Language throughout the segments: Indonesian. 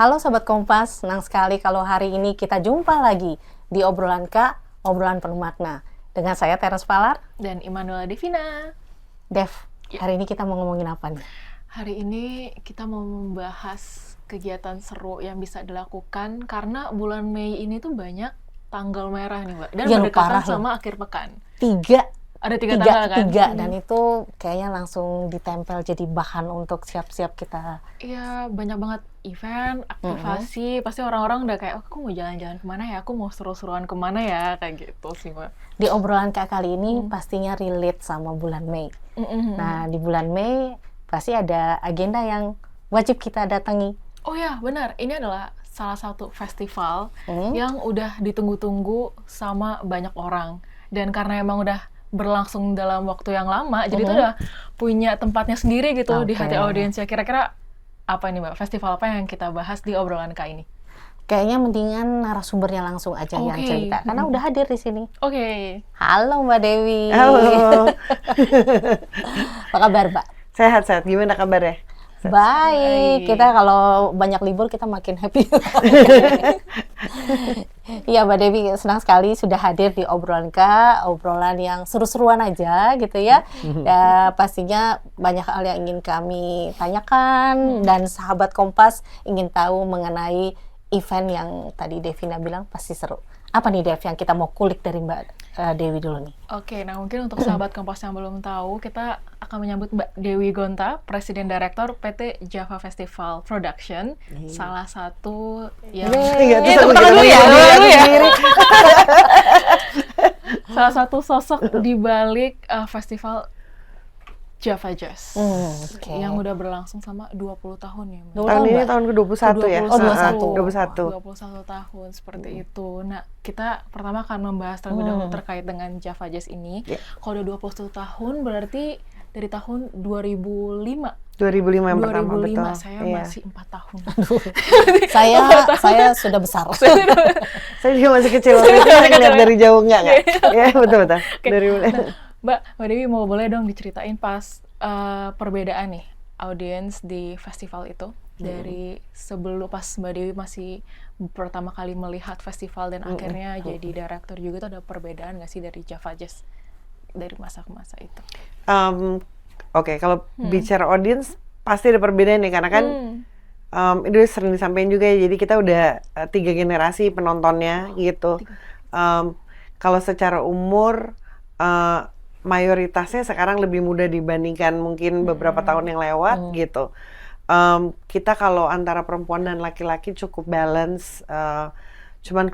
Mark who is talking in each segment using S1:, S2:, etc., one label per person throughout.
S1: Halo Sobat Kompas, senang sekali kalau hari ini kita jumpa lagi di Obrolan Kak, obrolan penuh makna. Dengan saya Teres Palar
S2: dan Immanuella Devina.
S1: Dev, hari ini kita mau ngomongin apa nih?
S2: Hari ini kita mau membahas kegiatan seru yang bisa dilakukan karena bulan Mei ini tuh banyak tanggal merah nih Mbak. Dan
S1: Ya,
S2: berdekatan
S1: parah
S2: sama akhir pekan.
S1: Tiga
S2: Ada tanggal kan?
S1: dan itu kayaknya langsung ditempel jadi bahan untuk siap-siap kita.
S2: Iya, banyak banget event, aktivasi. Pasti orang-orang udah kayak, aku mau jalan-jalan kemana ya? Aku mau seru-seruan kemana ya? Kayak gitu sih Mbak.
S1: Di obrolan Kak kali ini pastinya relate sama bulan Mei. Nah, di bulan Mei pasti ada agenda yang wajib kita datangi.
S2: Oh ya, benar. Ini adalah salah satu festival yang udah ditunggu-tunggu sama banyak orang. Dan karena emang udah berlangsung dalam waktu yang lama, jadi itu udah punya tempatnya sendiri gitu di hati audiensnya. Kira-kira apa ini Mbak? Festival apa yang kita bahas di obrolan Kak ini?
S1: Kayaknya mendingan narasumbernya langsung aja yang cerita, karena udah hadir di sini.
S2: Oke.
S1: Halo Mbak Dewi.
S3: Halo.
S1: Apa kabar Mbak?
S3: Sehat-sehat. Gimana kabarnya?
S1: Baik. Kita kalau banyak libur kita makin happy. Iya Mbak Dewi, senang sekali sudah hadir di obrolan Kak, obrolan yang seru-seruan aja gitu ya. Dan pastinya banyak hal yang ingin kami tanyakan dan sahabat Kompas ingin tahu mengenai event yang tadi Devina bilang pasti seru. Apa nih Dev yang kita mau kulik dari Mbak Dewi dulu nih?
S2: Oke, nah mungkin untuk sahabat Kompas yang belum tahu, kita akan menyambut Mbak Dewi Gonta, Presiden Direktur PT Java Festival Production, salah satu yang salah satu sosok di balik festival Java Jazz yang udah berlangsung sama 20 tahun ya Mbak.
S3: Tahun ini tahun ke-21 ya?
S2: 21 tahun seperti itu. Nah, kita pertama akan membahas terlebih dahulu terkait dengan Java Jazz ini. Kalau udah 21 tahun berarti dari tahun 2005
S3: yang pertama, betul.
S2: Saya masih 4 tahun.
S1: Saya sudah besar.
S3: Saya juga masih kecil. Saya ngeliat dari jauh enggak? Ya, betul-betul.
S2: Mbak Dewi mau boleh dong diceritain pas perbedaan nih audiens di festival itu dari sebelum pas Mbak Dewi masih pertama kali melihat festival dan akhirnya jadi direktur juga, itu ada perbedaan nggak sih dari Java Jazz dari masa ke masa itu?
S3: Oke, kalau bicara audiens pasti ada perbedaan nih karena kan itu sering disampaikan juga ya, jadi kita udah 3 generasi penontonnya gitu. Kalau secara umur mayoritasnya sekarang lebih muda dibandingkan mungkin beberapa tahun yang lewat gitu. Kita kalau antara perempuan dan laki-laki cukup balance, cuman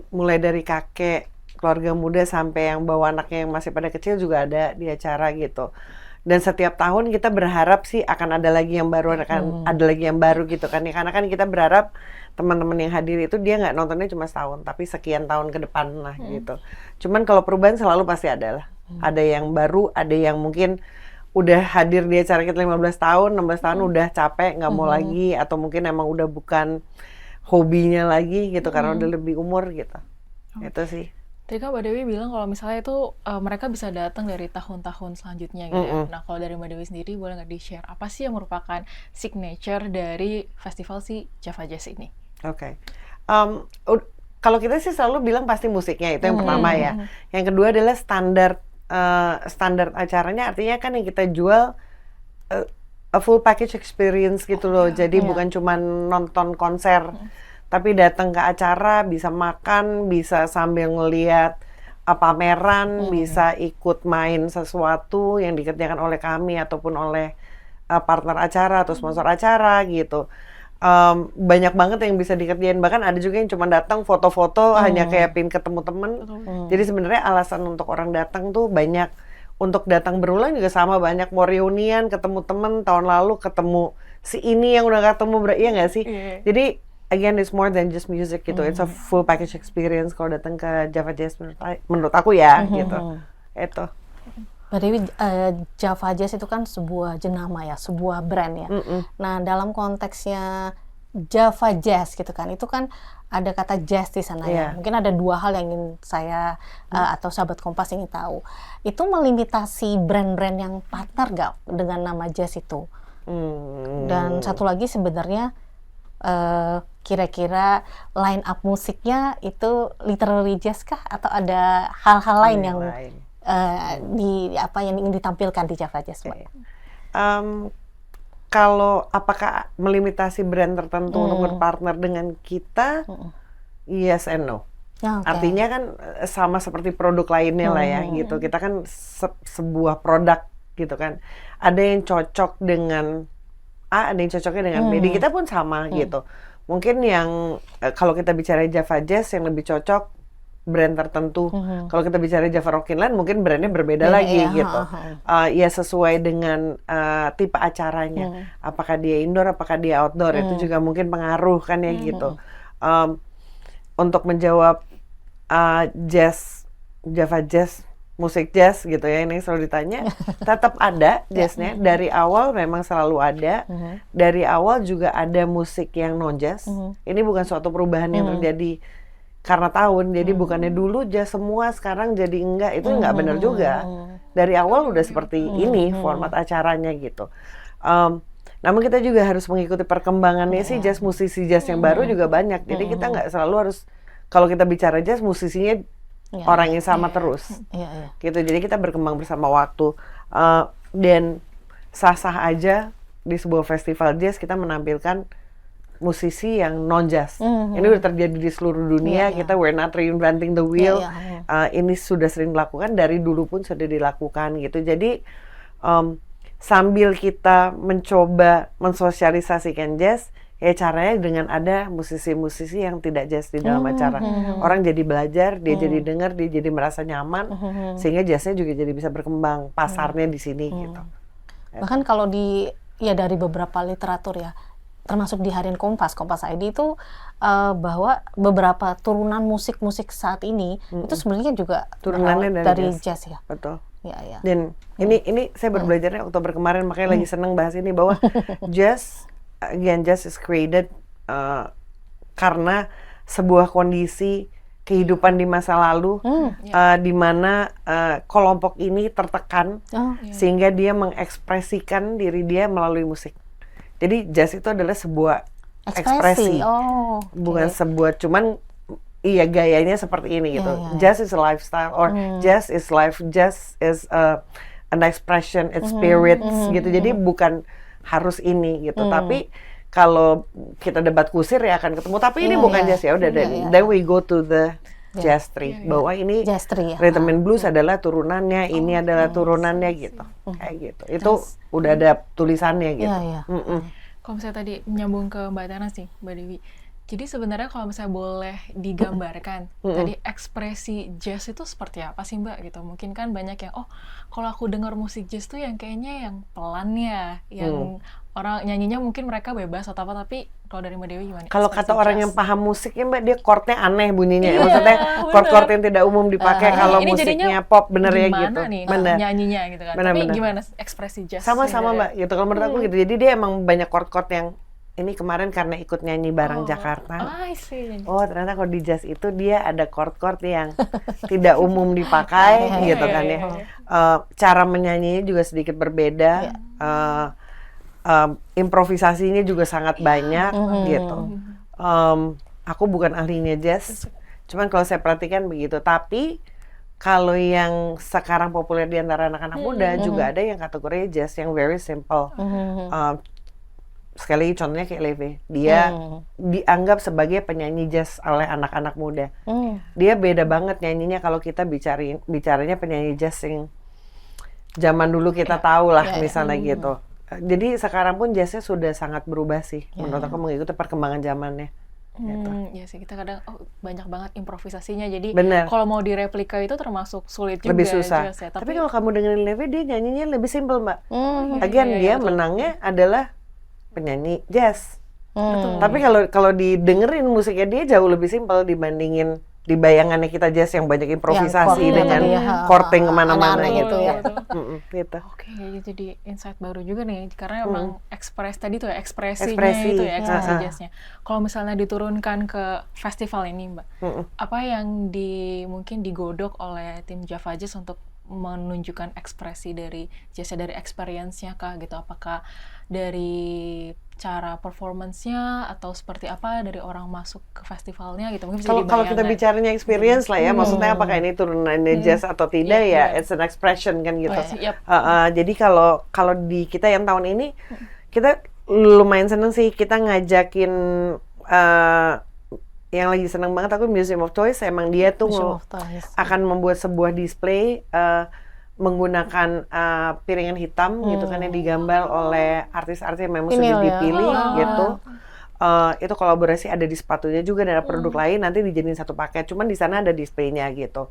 S3: mulai dari kakek, keluarga muda sampai yang bawa anaknya yang masih pada kecil juga ada di acara gitu. Dan setiap tahun kita berharap sih akan ada lagi yang baru, akan ada lagi yang baru gitu kan ya. Karena kan kita berharap teman-teman yang hadir itu dia nggak nontonnya cuma setahun, tapi sekian tahun ke depan lah gitu. Cuman kalau perubahan selalu pasti ada lah. Ada yang baru, ada yang mungkin udah hadir di acara kita 15 tahun, 16 tahun udah capek, nggak mau lagi, atau mungkin emang udah bukan hobinya lagi gitu, karena udah lebih umur gitu. Itu sih.
S2: Tadi kan Mbak Dewi bilang kalau misalnya itu mereka bisa datang dari tahun-tahun selanjutnya gitu ya. Nah kalau dari Mbak Dewi sendiri boleh nggak di-share apa sih yang merupakan signature dari festival si Java Jazz ini?
S3: Oke. Kalau kita sih selalu bilang pasti musiknya, itu yang pertama ya. Yang kedua adalah standar acaranya, artinya kan yang kita jual a full package experience gitu loh. Jadi bukan cuma nonton konser, tapi datang ke acara bisa makan, bisa sambil ngelihat pameran, bisa ikut main sesuatu yang dikerjakan oleh kami ataupun oleh partner acara atau sponsor acara gitu. Banyak banget yang bisa dikerjain, bahkan ada juga yang cuma datang foto-foto hanya kayak pin ketemu temen. Jadi sebenarnya alasan untuk orang datang tuh banyak, untuk datang berulang juga sama, banyak mau reunian, ketemu temen tahun lalu, ketemu si ini yang udah ketemu, iya nggak sih? Jadi again, it's more than just music gitu, it's a full package experience kalau datang ke Java Jazz menurut aku ya gitu. Itu.
S1: Mbak Dewi, Java Jazz itu kan sebuah jenama ya, sebuah brand ya. Nah, dalam konteksnya Java Jazz gitu kan, itu kan ada kata jazz di sana ya. Mungkin ada 2 hal yang ingin saya atau sahabat Kompas ingin tahu. Itu melimitasi brand-brand yang partner gak dengan nama jazz itu? Dan satu lagi sebenarnya kira-kira line up musiknya itu literary jazz kah atau ada hal-hal lain yang yang ingin ditampilkan di Java Jazz, Mbak?
S3: Kalau apakah melimitasi brand tertentu untuk berpartner dengan kita? Yes and no. Artinya kan sama seperti produk lainnya lah ya gitu. Kita kan sebuah produk gitu kan. Ada yang cocok dengan A, ada yang cocoknya dengan B. Di kita pun sama gitu. Mungkin yang kalau kita bicara Java Jazz yang lebih cocok brand tertentu. Kalau kita bicara Java Rockinland mungkin brandnya berbeda lagi gitu. Ya sesuai dengan tipe acaranya. Apakah dia indoor, apakah dia outdoor, itu juga mungkin pengaruh kan ya gitu. Untuk menjawab Java Jazz, musik jazz gitu ya, ini selalu ditanya, tetap ada jazznya. Dari awal memang selalu ada. Dari awal juga ada musik yang non jazz. Ini bukan suatu perubahan yang terjadi karena tahun, jadi bukannya dulu jazz semua sekarang jadi enggak, itu enggak benar juga. Dari awal udah seperti ini format acaranya gitu. Namun kita juga harus mengikuti perkembangannya sih, jazz, musisi jazz yang baru juga banyak. Jadi kita nggak selalu harus, kalau kita bicara jazz, musisinya orang yang sama terus. Gitu, jadi kita berkembang bersama waktu. Dan sah-sah aja di sebuah festival jazz kita menampilkan musisi yang non jazz. Ini udah terjadi di seluruh dunia. Kita we're not reinventing the wheel. Ini sudah sering dilakukan, dari dulu pun sudah dilakukan gitu. Jadi sambil kita mencoba mensosialisasikan jazz, ya caranya dengan ada musisi-musisi yang tidak jazz di dalam acara. Orang jadi belajar, dia jadi dengar, dia jadi merasa nyaman, sehingga jazznya juga jadi bisa berkembang, pasarnya di sini gitu.
S1: Bahkan kalau dari beberapa literatur ya, termasuk di harian Kompas ID itu bahwa beberapa turunan musik-musik saat ini itu sebenarnya juga
S3: turunannya
S1: dari jazz ya.
S3: Betul.
S1: Ya.
S3: Dan ini saya baru belajarnya Oktober kemarin, makanya lagi seneng bahas ini, bahwa jazz is created karena sebuah kondisi kehidupan di masa lalu di mana kelompok ini tertekan sehingga dia mengekspresikan diri dia melalui musik. Jadi jazz itu adalah sebuah ekspresi, bukan sebuah cuman gayanya seperti ini gitu. Jazz is a lifestyle, or jazz is life, jazz is an expression, it's spirits gitu. Jadi bukan harus ini gitu. Tapi kalau kita debat kusir ya akan ketemu. Tapi ini bukan jazz ya. Udah then we go to the jazz tree. Bahwa ini
S1: jazz tree,
S3: rhythm and blues adalah turunannya, ini adalah turunannya gitu. Kayak gitu. Itu udah ada tulisannya gitu.
S2: Kalau misalnya tadi nyambung ke Mbak Tana sih, Mbak Dewi. Jadi sebenarnya kalau misalnya boleh digambarkan, tadi ekspresi jazz itu seperti apa sih Mbak gitu? Mungkin kan banyak yang, kalau aku dengar musik jazz tuh yang kayaknya yang pelan ya, yang orang nyanyinya mungkin mereka bebas atau apa, tapi kalau dari Mbak Dewi gimana?
S3: Kalau kata orang yang paham musiknya Mbak, dia chordnya aneh bunyinya. Maksudnya chord-chord yang tidak umum dipakai kalau musiknya pop, bener ya gitu.
S2: Nih,
S3: bener.
S2: Nyanyinya gitu kan. Tapi gimana ekspresi jazz?
S3: Sama-sama Mbak, gitu. Kalau menurut aku gitu. Jadi dia emang banyak chord-chord yang ini kemarin karena ikut nyanyi bareng Jakarta. Oh, ternyata kalau di jazz itu dia ada chord-chord yang tidak umum dipakai gitu kan ya. Cara menyanyinya juga sedikit berbeda. Improvisasinya juga sangat banyak gitu. Aku bukan ahlinya jazz, cuman kalau saya perhatikan begitu. Tapi kalau yang sekarang populer di antara anak-anak muda juga ada yang kategori jazz yang very simple. Sekali lagi contohnya kayak Leve, dia dianggap sebagai penyanyi jazz oleh anak-anak muda. Dia beda banget nyanyinya kalau kita bicaranya penyanyi jazz yang zaman dulu kita tahu lah misalnya gitu. Jadi sekarang pun jazznya sudah sangat berubah sih, menurut aku mengikuti perkembangan zamannya. Gitu.
S2: Ya sih, kita kadang banyak banget improvisasinya, jadi
S3: kalau
S2: mau direplika itu termasuk sulit juga.
S3: Lebih susah.
S2: Jazz, ya.
S3: Tapi kalau kamu dengerin Leve, dia nyanyinya lebih simple Mbak. Lagian dia menangnya adalah penyanyi jazz. Tapi kalau didengerin musiknya dia jauh lebih simpel dibandingin di bayangannya kita jazz yang banyak improvisasi dengan chording kemana-mana gitu ya. Gitu.
S2: Oke, jadi insight baru juga nih, karena emang ekspresinya itu ya, ekspresi jazznya. Kalau misalnya diturunkan ke festival ini Mbak, apa yang mungkin digodok oleh tim Java Jazz untuk menunjukkan ekspresi dari jazznya, dari experience-nya kah gitu? Apakah dari cara performance-nya atau seperti apa dari orang masuk ke festivalnya gitu, mungkin bisa
S3: Kalau
S2: jadi
S3: kalau kita
S2: bayangan.
S3: bicaranya experience lah ya, maksudnya apakah ini turunannya jazz atau tidak
S2: Iya,
S3: ya,
S2: iya.
S3: it's an expression kan gitu.
S2: Yap.
S3: Jadi kalau kalau di kita yang tahun ini, kita lumayan seneng sih, kita ngajakin yang lagi seneng banget aku Museum of Toys, emang dia tuh
S1: Museum of Toys.
S3: akan membuat sebuah display menggunakan piringan hitam gitu kan, yang digambar oleh artis-artis yang memang sudah
S1: Vinyl ya?
S3: dipilih
S1: Oh.
S3: gitu. Itu kolaborasi ada di sepatunya juga, dan ada produk lain nanti dijadiin satu paket, cuman di sana ada displaynya gitu.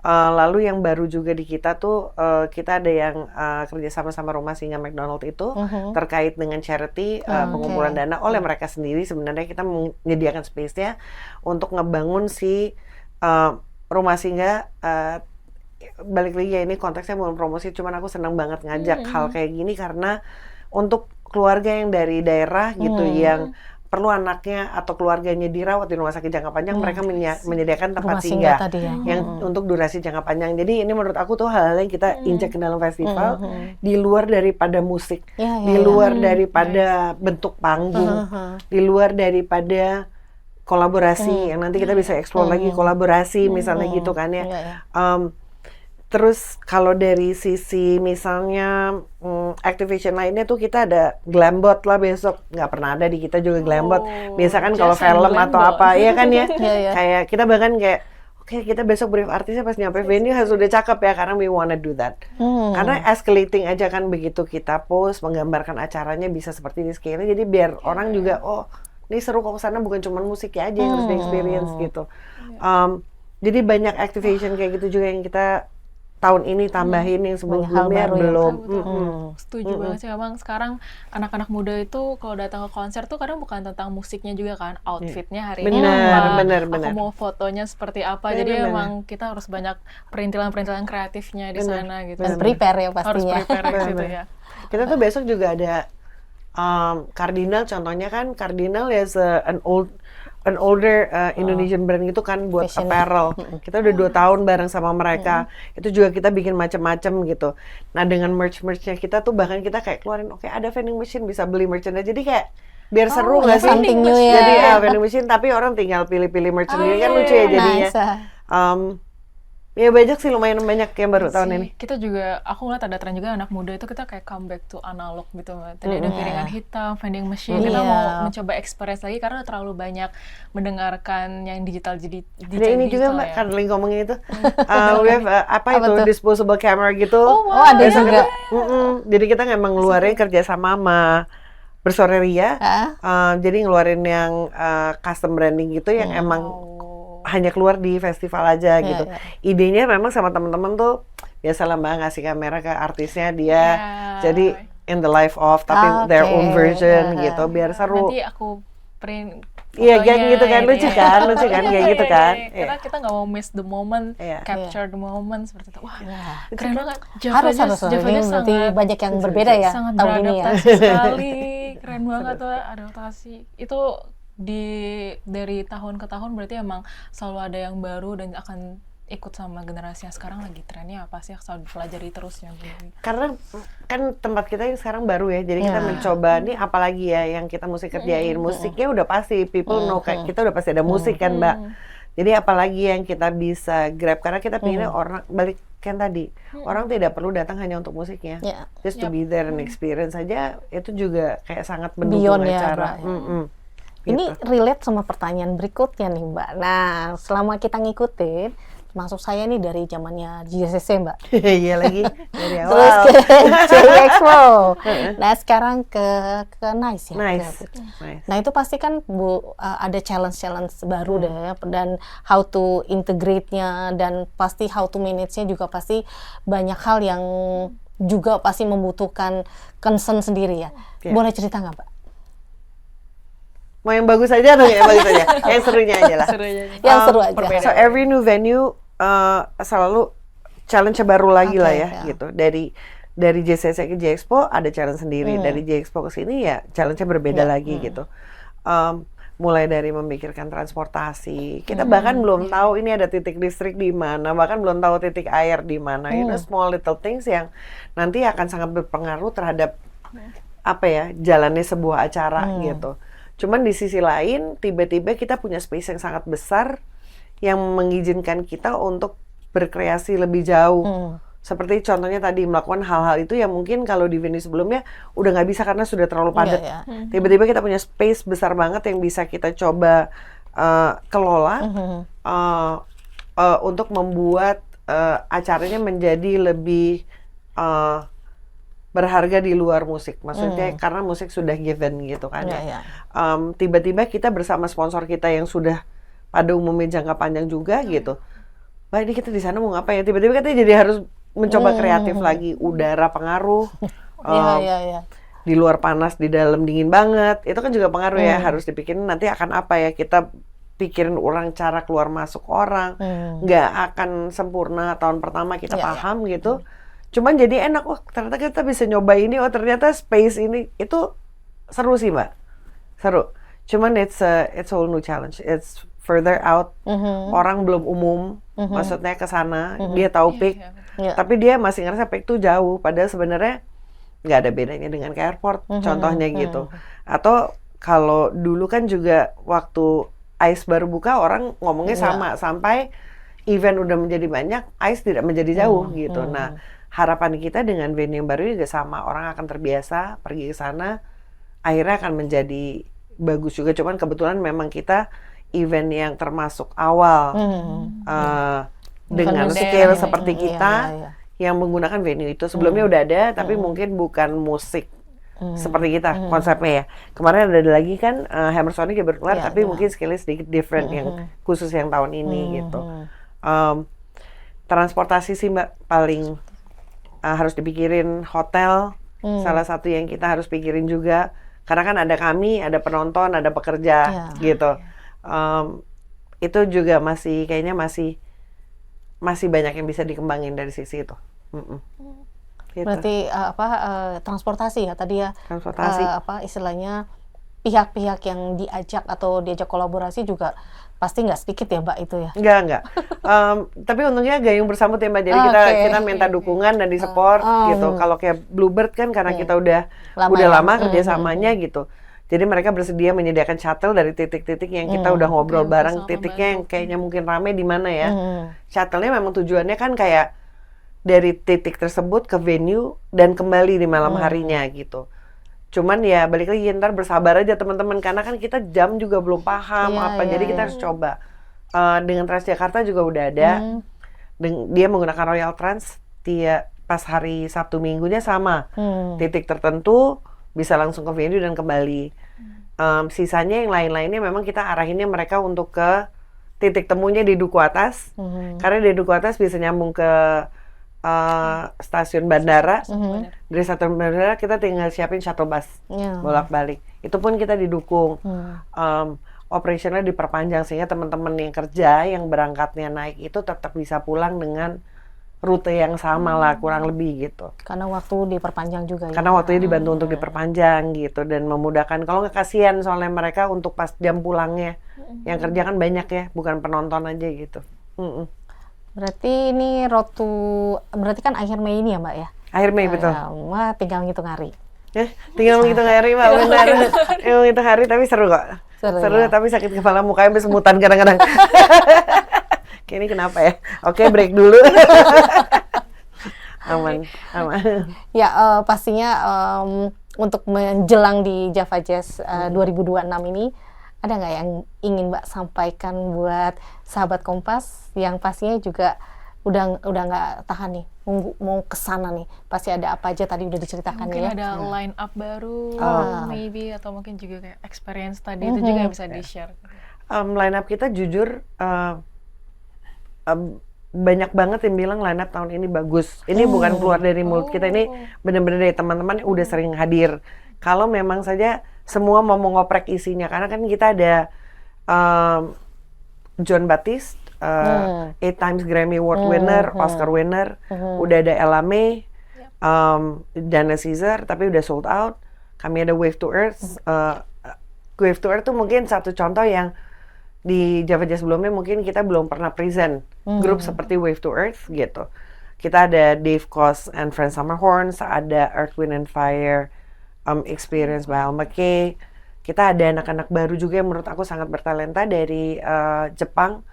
S3: Lalu yang baru juga di kita tuh kita ada yang kerja sama Rumah Singa McDonald itu terkait dengan charity pengumpulan dana oleh mereka sendiri. Sebenarnya kita menyediakan space-nya untuk ngebangun si Rumah Singa. Balik lagi ya, ini konteksnya bukan promosi, cuman aku senang banget ngajak hal kayak gini karena untuk keluarga yang dari daerah gitu yang perlu anaknya atau keluarganya dirawat di rumah sakit jangka panjang, mereka menyediakan tempat
S1: Rumah singgah
S3: singgah
S1: tadi ya.
S3: yang untuk durasi jangka panjang. Jadi ini menurut aku tuh hal-hal yang kita injek ke dalam festival di luar daripada musik, di luar daripada bentuk panggung, di luar daripada kolaborasi yang nanti kita bisa explore lagi kolaborasi misalnya gitu kan ya. Terus kalau dari sisi misalnya activation lainnya tuh kita ada glambot lah besok, nggak pernah ada di kita juga glambot. Biasa kan kalau
S2: jazz and
S3: film atau
S2: glambot.
S3: apa ya kan ya,
S1: Iya.
S3: kayak kita bahkan kayak oke, kita besok brief artisnya pas nyampe venue harus udah cakep ya, karena we wanna do that. Karena escalating aja kan begitu kita post menggambarkan acaranya bisa seperti di scale, jadi biar orang juga ini seru kok kesana, bukan cuma musiknya aja yang harus di experience gitu. Jadi banyak activation kayak gitu juga yang kita tahun ini tambahin yang sebelumnya
S1: baru ya.
S3: belum.
S2: Setuju banget sih, emang sekarang anak-anak muda itu kalau datang ke konser tuh kadang bukan tentang musiknya juga kan, outfitnya hari ini apa,
S3: Benar.
S2: aku mau fotonya seperti apa, jadi emang kita harus banyak perintilan-perintilan kreatifnya di sana gitu.
S1: Dan prepare ya
S2: Harus
S1: pastinya.
S2: prepare ke situ ya.
S3: Kita tuh besok juga ada Cardinal, contohnya kan Cardinal is an older Indonesian brand itu kan buat
S1: Fashion.
S3: apparel. Kita udah 2 tahun bareng sama mereka. Itu juga kita bikin macam-macam gitu. Nah dengan merch-merchnya kita tuh bahkan kita kayak keluarin, oke, ada vending machine, bisa beli merchandise. Jadi kayak biar seru nggak sih?
S1: something new ya.
S3: Jadi vending machine tapi orang tinggal pilih-pilih merch sendiri kan lucu ya jadinya.
S1: Nice.
S3: Ya banyak sih, lumayan banyak yang baru tahun ini.
S2: Kita juga, aku ngeliat ada tren juga anak muda itu kita kayak comeback to analog gitu. Tadi ada piringan hitam, vending machine, kita mau mencoba experience lagi karena terlalu banyak mendengarkan yang digital jadi
S3: Ada ini juga Mbak,
S2: ya.
S3: karena lagi ngomongin itu, we have
S1: Apa
S3: itu
S1: tuh?
S3: disposable camera gitu.
S1: Oh, ada
S3: Besok
S1: juga.
S3: Jadi kita memang ngeluarin kerja sama Bersoreria, jadi ngeluarin yang custom branding gitu yang emang hanya keluar di festival aja gitu. Idenya memang sama teman-teman tuh biasalah Mbak ngasih kamera ke artisnya dia, jadi in the life of tapi their own version gitu biar seru.
S2: Nanti aku print.
S3: Iya gitu kan, lucu kan kayak gitu kan.
S2: Kita nggak mau miss the moment, capture the moment seperti itu. Wah, keren banget.
S1: Harus ini berarti banyak yang berbeda ya
S2: sangat
S1: tahun ini ya.
S2: beradaptasi sekali, keren banget tuh adaptasi. Itu dari tahun ke tahun berarti emang selalu ada yang baru dan akan ikut sama generasi yang sekarang lagi trennya apa sih, selalu dipelajari terus ya.
S3: Karena kan tempat kita yang sekarang baru ya, jadi kita mencoba nih apalagi ya yang kita mesti kerjain. Musiknya udah pasti people know, kayak kita udah pasti ada musik kan Mbak. Jadi apalagi yang kita bisa grab, karena kita pinginnya orang balik kan tadi, orang tidak perlu datang hanya untuk musiknya, just to be there and experience saja itu juga kayak sangat mendukung acara.
S1: Ini relate sama pertanyaan berikutnya nih Mbak. Nah, selama kita ngikutin, termasuk saya nih dari zamannya JCC Mbak.
S3: Iya lagi dari awal.
S1: Terus ke J-Expo. Nah, sekarang ke Nice ya.
S3: Nice.
S1: Nah, itu pasti kan ada challenge baru deh, dan how to integrate-nya dan pasti how to manage-nya juga pasti banyak hal yang juga pasti membutuhkan concern sendiri ya. Boleh cerita nggak Mbak?
S3: Mau yang bagus aja atau yang bagus aja? Yang serunya aja lah.
S1: Yang seru aja.
S3: So every new venue selalu challenge baru lagi lah ya, gitu. Dari JCC ke J-Expo ada challenge sendiri, dari J-Expo ke sini ya challenge-nya berbeda lagi gitu. Mulai dari memikirkan transportasi, kita bahkan belum tahu ini ada titik listrik di mana, bahkan belum tahu titik air di mana. Itu small little things yang nanti akan sangat berpengaruh terhadap apa ya, jalannya sebuah acara gitu. Cuman di sisi lain tiba-tiba kita punya space yang sangat besar yang mengizinkan kita untuk berkreasi lebih jauh. Seperti contohnya tadi melakukan hal-hal itu yang mungkin kalau di venue sebelumnya udah nggak bisa karena sudah terlalu padat. Tiba-tiba kita punya space besar banget yang bisa kita coba kelola untuk membuat acaranya menjadi lebih berharga di luar musik. Maksudnya karena musik sudah given gitu kan ya. Tiba-tiba kita bersama sponsor kita yang sudah pada umumnya jangka panjang juga gitu. Wah, ini kita di sana mau ngapain? Tiba-tiba kita jadi harus mencoba kreatif lagi. Udara pengaruh. Di luar panas, di dalam dingin banget. Itu kan juga pengaruh ya. Harus dipikirin nanti akan apa ya. Kita pikirin orang cara keluar masuk orang. Nggak akan sempurna tahun pertama kita paham gitu. Cuman jadi enak. Oh, ternyata kita bisa nyoba ini. Oh, ternyata space ini. Itu seru sih, Mbak. Seru. Cuman it's a whole new challenge. It's further out. Orang belum umum. Maksudnya ke sana. Dia tahu peak. Tapi dia masih ngerasa peak tuh jauh. Padahal sebenarnya nggak ada bedanya dengan ke airport. Contohnya gitu. Atau kalau dulu kan juga waktu ICE baru buka orang ngomongnya sama. Sampai event udah menjadi banyak, ICE tidak menjadi jauh gitu. Nah, harapan kita dengan venue yang baru juga sama. Orang akan terbiasa pergi ke sana. Akhirnya akan menjadi bagus juga. Cuman kebetulan memang kita event yang termasuk awal dengan scale seperti kita yang menggunakan venue itu. Sebelumnya udah ada, tapi mungkin bukan musik seperti kita konsepnya ya. Kemarin ada lagi kan Hammer Sonic yang berkeluar, tapi mungkin scale-nya sedikit different yang khusus yang tahun ini gitu. Transportasi sih Mbak paling harus dipikirin. Hotel salah satu yang kita harus pikirin juga. Karena kan ada kami, ada penonton, ada pekerja gitu. Itu juga kayaknya masih banyak yang bisa dikembangin dari sisi itu. Gitu.
S1: Berarti transportasi ya tadi ya.
S3: Transportasi.
S1: Istilahnya pihak-pihak yang diajak kolaborasi juga pasti nggak sedikit ya Mbak itu ya.
S3: Enggak. Tapi untungnya gayung bersambut ya Mbak. Jadi kita minta dukungan dan di-support gitu. Kalau kayak Bluebird kan karena kita udah lama kerjasamanya gitu. Jadi mereka bersedia menyediakan shuttle dari titik-titik yang kita udah ngobrol bareng, titiknya yang kayaknya mungkin rame di mana ya. Shuttle-nya memang tujuannya kan kayak dari titik tersebut ke venue dan kembali di malam harinya gitu. Cuman ya balik lagi ntar bersabar aja teman-teman karena kan kita jam juga belum paham jadi kita harus coba. Dengan Transjakarta juga udah ada. Dia menggunakan Royal Trans, dia pas hari Sabtu Minggunya sama. Titik tertentu bisa langsung ke venue dan kembali. Sisanya yang lain-lainnya memang kita arahinnya mereka untuk ke titik temunya di Duku Atas. Karena di Duku Atas bisa nyambung ke stasiun bandara. Dari stasiun bandara kita tinggal siapin shuttle bus bolak-balik. Itu pun kita didukung. Operasionalnya diperpanjang sehingga teman-teman yang kerja yang berangkatnya naik itu tetap bisa pulang dengan rute yang sama lah kurang lebih gitu.
S1: Karena waktu diperpanjang juga ya.
S3: Karena waktunya dibantu untuk diperpanjang gitu dan memudahkan. Kalau nggak kasihan soalnya mereka untuk pas jam pulangnya. Yang kerja kan banyak ya, bukan penonton aja gitu.
S1: Berarti ini berarti kan akhir Mei ini ya Mbak ya?
S3: Akhir Mei betul.
S1: Wah, tinggal ngitung hari.
S3: Tinggal menghitung hari Mbak, benar. Menghitung hari tapi seru kok. Seru ya? Tapi sakit kepala mukanya sampai semutan kadang-kadang. Ini kenapa ya? Oke, break dulu. aman.
S1: Ya, pastinya untuk menjelang di Java Jazz 2026 ini, ada nggak yang ingin Mbak sampaikan buat sahabat Kompas yang pastinya juga udah nggak tahan nih, mau kesana nih, pasti ada apa aja tadi udah diceritakan
S2: mungkin
S1: ya.
S2: Ada line up baru, maybe atau mungkin juga kayak experience tadi itu juga bisa di-share.
S3: Line up kita jujur banyak banget yang bilang line up tahun ini bagus. Ini bukan keluar dari mulut kita, ini benar-benar dari teman-teman udah sering hadir. Kalau memang saja semua mau ngoprek isinya, karena kan kita ada John Baptiste, 8 times Grammy Award winner, Oscar winner, udah ada Ella May, Dana Caesar, tapi udah sold out. Kami ada Wave to Earth. Wave to Earth tuh mungkin satu contoh yang di Java Jazz sebelumnya mungkin kita belum pernah present grup seperti Wave to Earth gitu. Kita ada Dave Koz and Friends Summer Horns, ada Earth, Wind and Fire, experience by Alma Kay. Kita ada anak-anak baru juga yang menurut aku sangat bertalenta dari Jepang,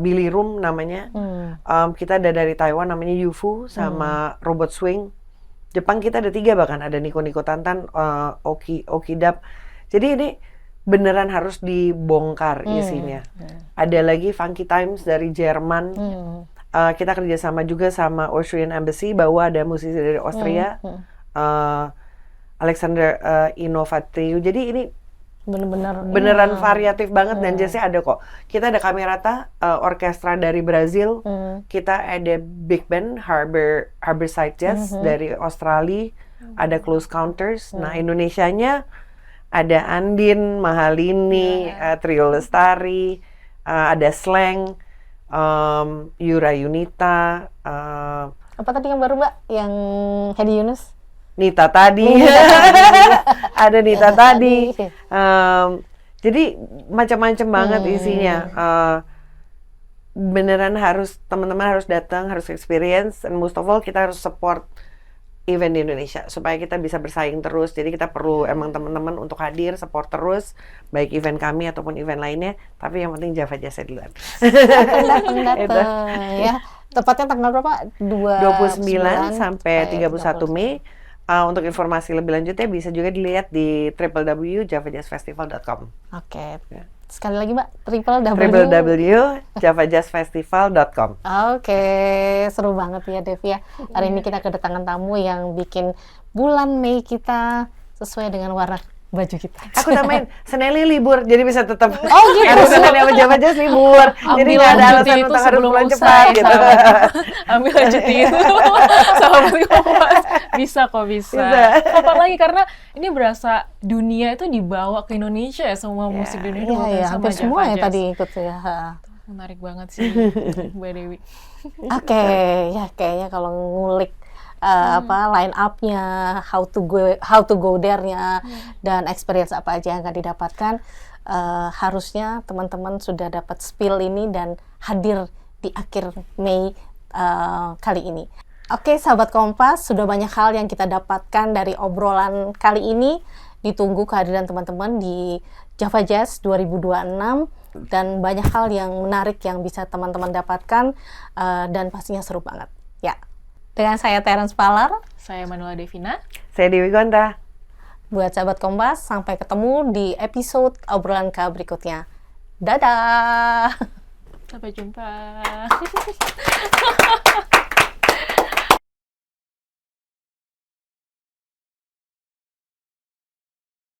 S3: Billy Room namanya. Kita ada dari Taiwan namanya Yufu sama Robot Swing. Jepang kita ada 3 bahkan, ada Niko Tantan, Okidap. Jadi ini beneran harus dibongkar isinya. Ada lagi Funky Times dari Jerman. Kita kerjasama juga sama Austrian Embassy, bahwa ada musisi dari Austria, Alexander Inovatiu. Jadi ini beneran variatif banget dan jazznya ada kok. Kita ada Camerata, orkestra dari Brazil. Kita ada Big Band Harborside Jazz dari Australia. Ada Close Counters. Nah, Indonesianya ada Andin, Mahalini, Trio Lestari, ada Slang, Yura Yunita,
S1: Apa tadi yang baru Mbak? Yang Hedi Yunus?
S3: Nita tadi, ada Nita tadi. Jadi macam-macam banget isinya. Beneran teman-teman harus datang, harus experience, dan most of all kita harus support event di Indonesia supaya kita bisa bersaing terus. Jadi kita perlu emang teman-teman untuk hadir, support terus, baik event kami ataupun event lainnya. Tapi yang penting Java Jazz duluan.
S1: Datang ya. Tepatnya tanggal berapa?
S3: 29 sampai 31 Mei. Untuk informasi lebih lanjutnya bisa juga dilihat di www.javajazzfestival.com.
S1: Oke.
S3: Ya.
S1: Sekali lagi Mbak,
S3: www.javajazzfestival.com.
S1: Oke, seru banget ya Dev ya. Hari ini kita kedatangan tamu yang bikin bulan Mei kita sesuai dengan warna baju kita.
S3: Aku tambahin, Seneli libur, jadi bisa tetap
S1: gitu.
S3: harus sama Java Jazz libur. Jadi nggak ada alasan untuk harus pulang cepat gitu.
S2: Ambil cuti itu sahabat Kompas. Bisa kok, bisa. Kapan lagi, karena ini berasa dunia itu dibawa ke Indonesia ya, semua musik di Indonesia.
S1: Iya, hampir semua ya tadi ikut ya.
S2: Menarik banget sih Mbak Dewi.
S1: Oke, ya kayaknya kalau ngulik line up-nya, how to go there-nya, dan experience apa aja yang akan didapatkan, harusnya teman-teman sudah dapat spill ini dan hadir di akhir Mei kali ini. Oke, sahabat Kompas, sudah banyak hal yang kita dapatkan dari obrolan kali ini. Ditunggu kehadiran teman-teman di Java Jazz 2026 dan banyak hal yang menarik yang bisa teman-teman dapatkan dan pastinya seru banget. Ya. Dengan saya Terence Palar,
S2: saya Manuela Devina,
S3: saya Dewi Gonta.
S1: Buat sahabat Kompas, sampai ketemu di episode obrolan K berikutnya. Dadah.
S2: Sampai jumpa.